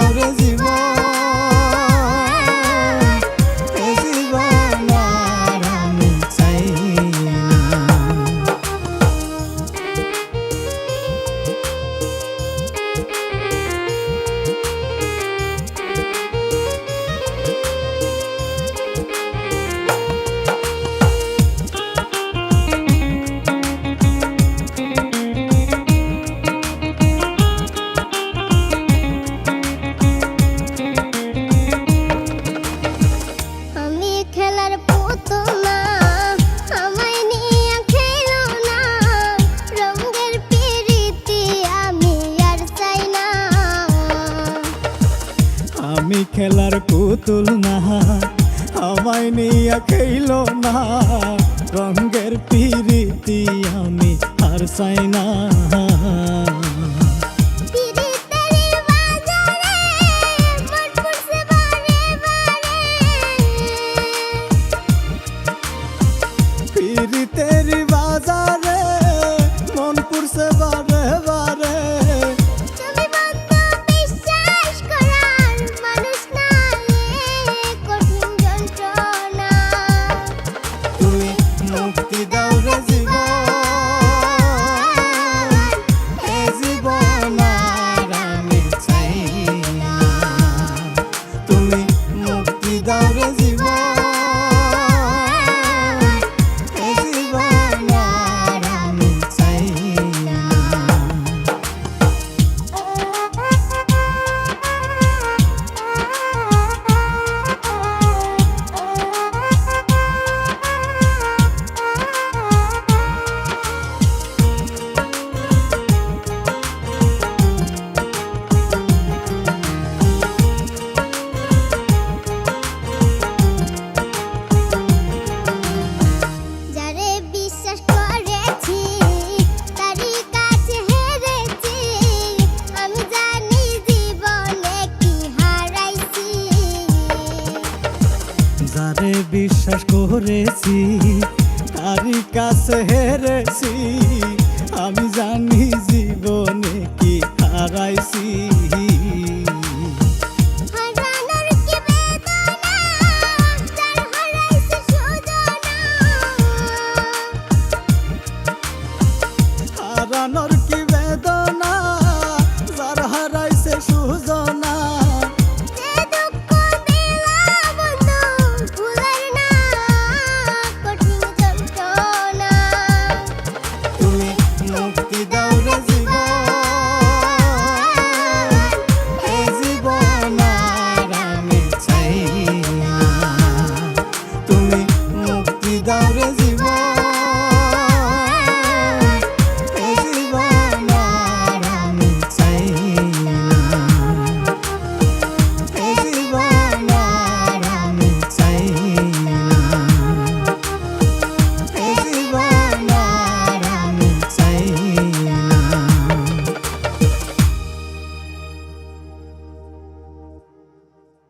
দাও রে জীবন, এ জীবন আর আমি চাই না। আমি খেলার পুতুল না, আমায় নিয়ে খেলো না, রঙের পিরিতি আমি আর চাই না। পিরিতের বাজারে মন পুরছে বারে বারে, মুক্তি দাও রে জীবন, এ জীবন আর আমি চাই না। তুমি মুক্তি দাও রে জীবন, এ জীবন আর আমি চাই না। যারে বিশ্বাস করেছি তারই কাছে হেরেছি, আমি জানি জীবনে কি হারাইছি।